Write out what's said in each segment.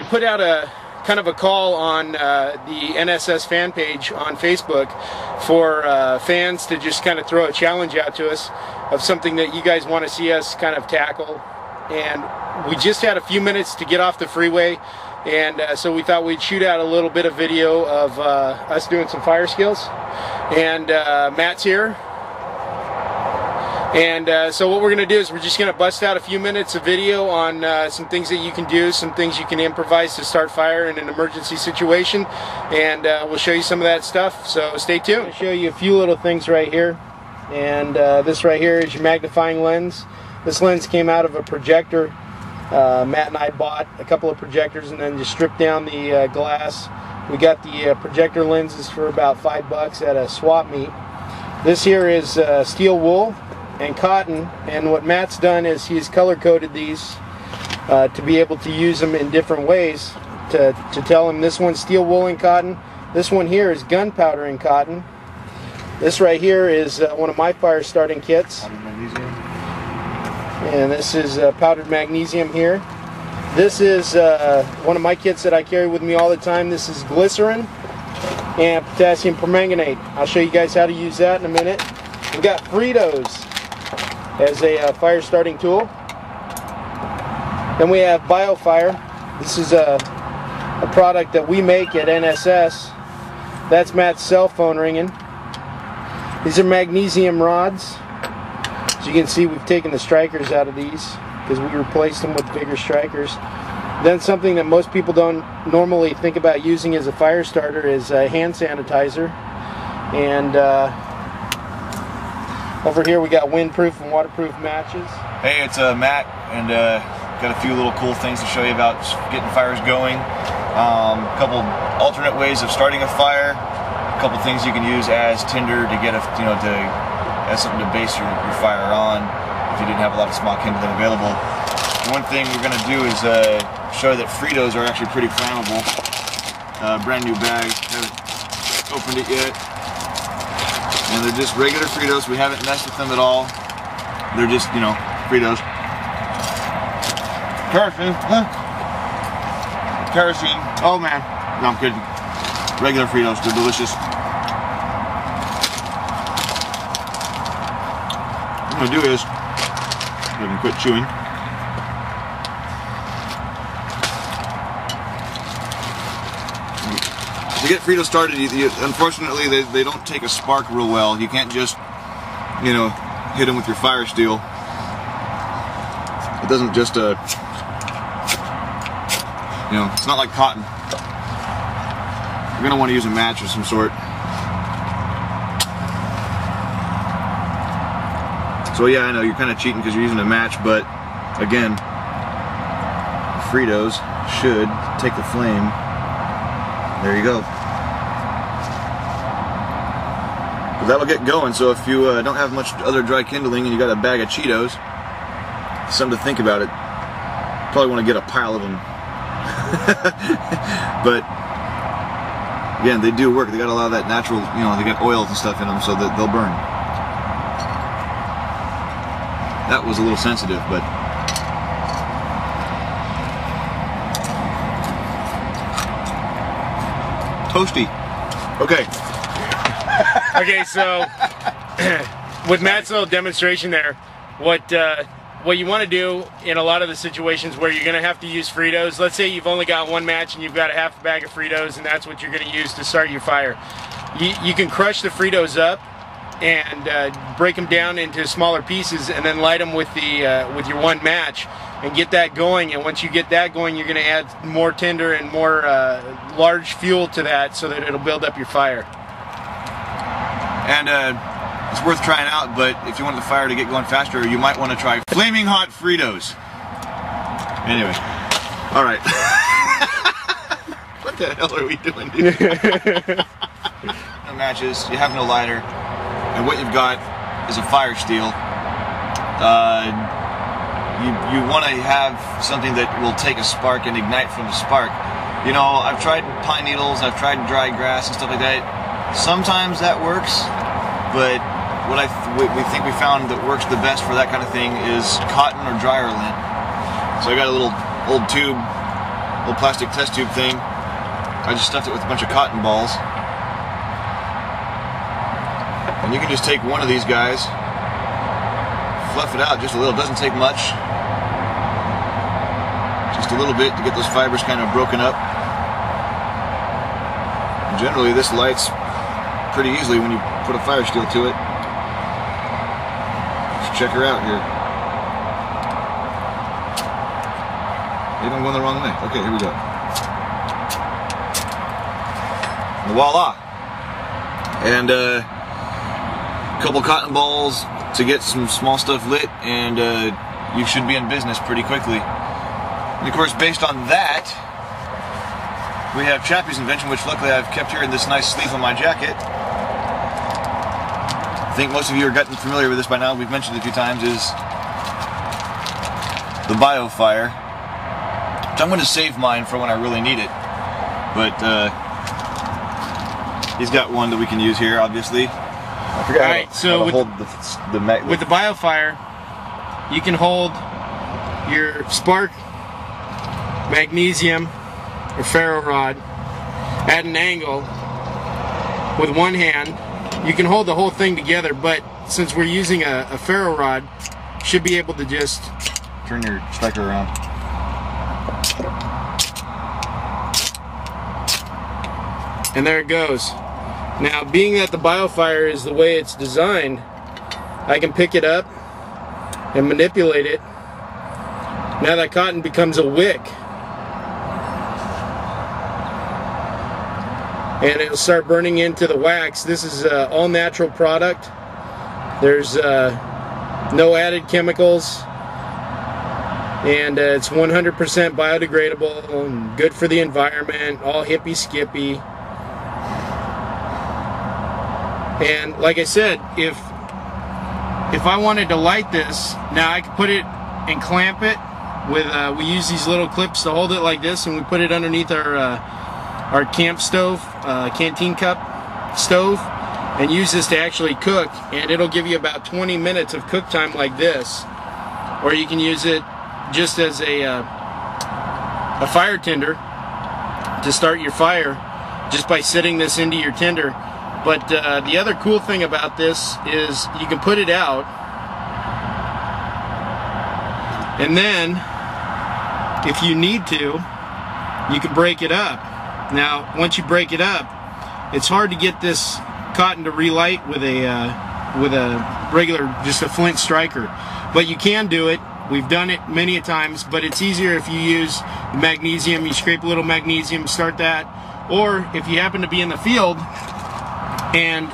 put out a kind of a call on the NSS fan page on Facebook for fans to just kind of throw a challenge out to us of something that you guys want to see us kind of tackle. And we just had a few minutes to get off the freeway, and so we thought we'd shoot out a little bit of video of us doing some fire skills. And Matt's here. And so what we're going to do is we're just going to bust out a few minutes of video on some things that you can do, some things you can improvise to start fire in an emergency situation, and we'll show you some of that stuff, so stay tuned. I'll show you a few little things right here, and this right here is your magnifying lens. This lens came out of a projector. Matt and I bought a couple of projectors and then just stripped down the glass. We got the projector lenses for about $5 at a swap meet. This here is steel wool and cotton, and what Matt's done is he's color coded these to be able to use them in different ways to tell him this one's steel wool and cotton, this one here is gunpowder and cotton, this right here is one of my fire starting kits, and this is powdered magnesium here. This is one of my kits that I carry with me all the time. This is glycerin and potassium permanganate. I'll show you guys how to use that in a minute. We've got Fritos as a fire starting tool. Then we have BioFire. This is a product that we make at NSS. That's Matt's cell phone ringing. These are magnesium rods. As you can see, we've taken the strikers out of these because we replaced them with bigger strikers. Then something that most people don't normally think about using as a fire starter is hand sanitizer. And over here we got windproof and waterproof matches. Hey, it's Matt, and got a few little cool things to show you about getting fires going. A couple alternate ways of starting a fire. A couple things you can use as tinder to get as something to base your fire on if you didn't have a lot of small kindling available. One thing we're going to do is show that Fritos are actually pretty flammable. Brand new bag, haven't opened it yet. And they're just regular Fritos. We haven't messed with them at all. They're just, Fritos. Kerosene, huh? Kerosene. Oh man. No, I'm kidding. Regular Fritos. They're delicious. What I'm going to do is, I can quit chewing. To get Fritos started, unfortunately they don't take a spark real well. You can't just, hit them with your fire steel. It doesn't just, it's not like cotton. You're going to want to use a match of some sort. So yeah, I know you're kind of cheating because you're using a match, but again, Fritos should take the flame. There you go. That'll get going, so if you don't have much other dry kindling and you got a bag of Cheetos, something to think about it. Probably want to get a pile of them. But again, they do work. They got a lot of that natural, they got oils and stuff in them, so that they'll burn. That was a little sensitive, but toasty. Okay. Okay, so with Matt's little demonstration there, what you want to do in a lot of the situations where you're going to have to use Fritos, let's say you've only got one match and you've got a half bag of Fritos and that's what you're going to use to start your fire. You can crush the Fritos up and break them down into smaller pieces and then light them with your one match and get that going. And once you get that going, you're going to add more tinder and more large fuel to that so that it'll build up your fire. And it's worth trying out, but if you want the fire to get going faster, you might want to try Flaming Hot Fritos. Anyway, all right. What the hell are we doing, dude? No matches, you have no lighter, and what you've got is a fire steel. You want to have something that will take a spark and ignite from the spark. I've tried pine needles, I've tried dry grass and stuff like that. Sometimes that works, but what we think we found that works the best for that kind of thing is cotton or dryer lint. So I got a little old tube little plastic test tube thing. I just stuffed it with a bunch of cotton balls. And you can just take one of these guys, fluff it out just a little. It doesn't take much. Just a little bit to get those fibers kind of broken up. And generally this lights pretty easily when you put a fire steel to it. Let's check her out here. Maybe I'm going the wrong way. Okay, here we go. And voila! And a couple cotton balls to get some small stuff lit, and you should be in business pretty quickly. And of course, based on that, we have Chappy's invention, which luckily I've kept here in this nice sleeve on my jacket. I think most of you are getting familiar with this by now. We've mentioned it a few times. Is the BioFire. So I'm going to save mine for when I really need it. But he's got one that we can use here, obviously. I forgot how to hold with the BioFire, you can hold your spark, magnesium, or ferro rod at an angle with one hand. You can hold the whole thing together, but since we're using a ferro rod, you should be able to just turn your striker around. And there it goes. Now, being that the BioFire is the way it's designed, I can pick it up and manipulate it. Now that cotton becomes a wick. And it'll start burning into the wax. This is an all-natural product. There's no added chemicals. And it's 100% biodegradable and good for the environment, all hippy-skippy. And like I said, if I wanted to light this, now I could put it and clamp it with, we use these little clips to hold it like this, and we put it underneath our camp stove, canteen cup stove, and use this to actually cook, and it'll give you about 20 minutes of cook time like this. Or you can use it just as a fire tinder to start your fire, just by sitting this into your tinder. But the other cool thing about this is you can put it out, and then if you need to, you can break it up. Now, once you break it up, it's hard to get this cotton to relight with a regular, just a flint striker. But you can do it. We've done it many a times, but it's easier if you use magnesium. You scrape a little magnesium, start that. Or if you happen to be in the field, and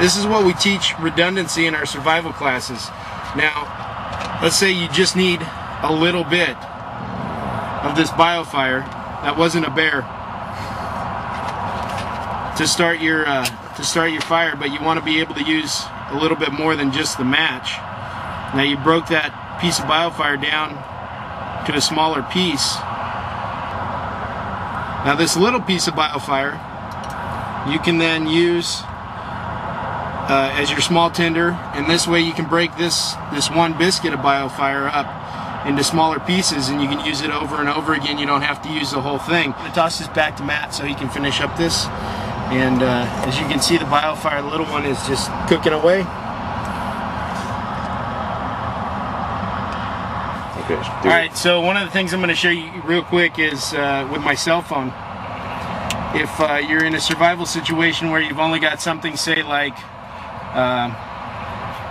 this is what we teach redundancy in our survival classes. Now, let's say you just need a little bit of this BioFire. That wasn't a bear. To start your fire, but you want to be able to use a little bit more than just the match. Now you broke that piece of BioFire down to a smaller piece. Now this little piece of BioFire you can then use as your small tinder, and this way you can break this one biscuit of BioFire up into smaller pieces, and you can use it over and over again. You don't have to use the whole thing. I'm going to toss this back to Matt so he can finish up this. And as you can see, the BioFire, the little one, is just cooking away. Okay. Alright, so one of the things I'm going to show you real quick is with my cell phone. If you're in a survival situation where you've only got something, say like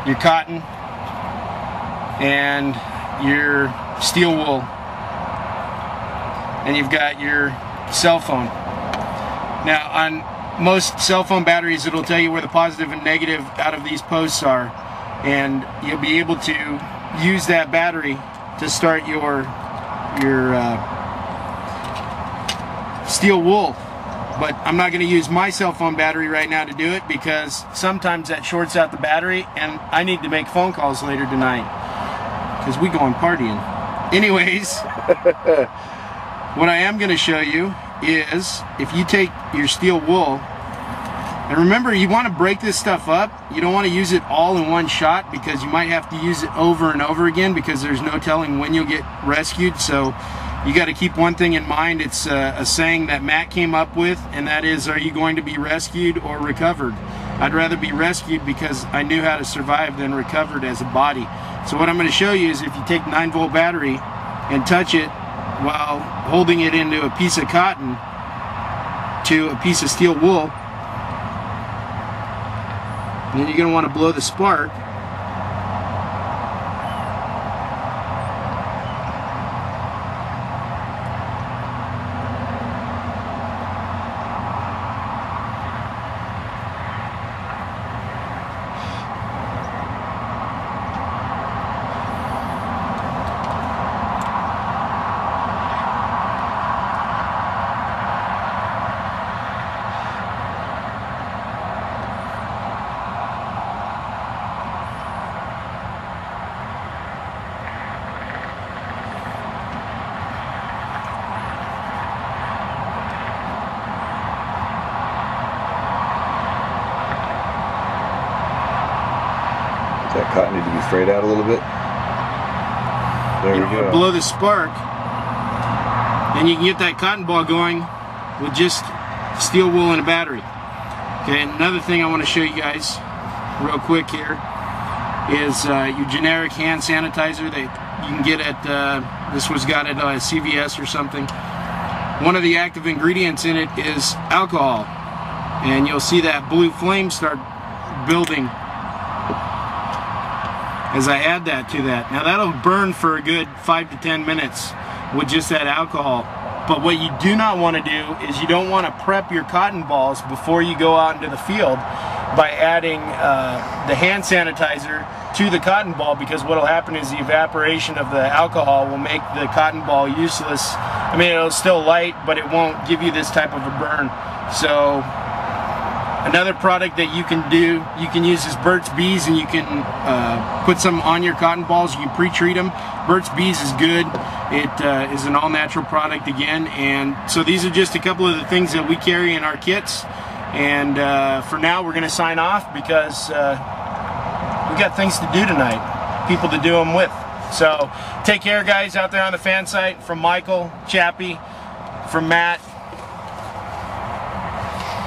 your cotton and your steel wool, and you've got your cell phone. Now on most cell phone batteries, it'll tell you where the positive and negative out of these posts are, and you'll be able to use that battery to start your steel wool. But I'm not going to use my cell phone battery right now to do it, because sometimes that shorts out the battery and I need to make phone calls later tonight because we going partying. Anyways, what I am going to show you is if you take your steel wool, and remember, you want to break this stuff up. You don't want to use it all in one shot, because you might have to use it over and over again, because there's no telling when you'll get rescued. So you got to keep one thing in mind. It's a saying that Matt came up with, and that is, are you going to be rescued or recovered? I'd rather be rescued because I knew how to survive than recovered as a body. So what I'm going to show you is if you take 9-volt battery and touch it while holding it into a piece of cotton to a piece of steel wool, then you're going to want to blow the spark. That cotton need to be frayed out a little bit. There we go. Blow the spark, and you can get that cotton ball going with just steel wool and a battery. Okay, and another thing I want to show you guys real quick here is your generic hand sanitizer that you can get at, this was got at CVS or something. One of the active ingredients in it is alcohol, and you'll see that blue flame start building as I add that to that. Now that'll burn for a good 5 to 10 minutes with just that alcohol. But what you do not want to do is you don't want to prep your cotton balls before you go out into the field by adding the hand sanitizer to the cotton ball, because what will happen is the evaporation of the alcohol will make the cotton ball useless. I mean, it'll still light, but it won't give you this type of a burn. So another product that you can do, you can use is Burt's Bees, and you can put some on your cotton balls. You can pre-treat them. Burt's Bees is good. It is an all-natural product again, and so these are just a couple of the things that we carry in our kits. And for now, we're going to sign off because we got things to do tonight, people to do them with. So take care, guys, out there on the fan site. From Michael, Chappy, from Matt,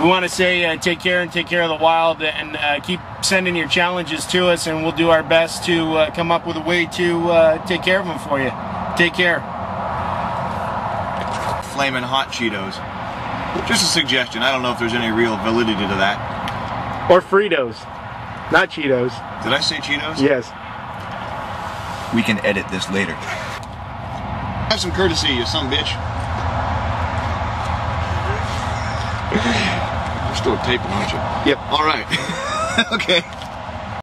we want to say take care and take care of the wild, and keep sending your challenges to us, and we'll do our best to come up with a way to take care of them for you. Take care. Flamin' hot Cheetos. Just a suggestion. I don't know if there's any real validity to that. Or Fritos, not Cheetos. Did I say Cheetos? Yes. We can edit this later. Have some courtesy, you son of a bitch. You're still taping, aren't you? Yep. All right. Okay.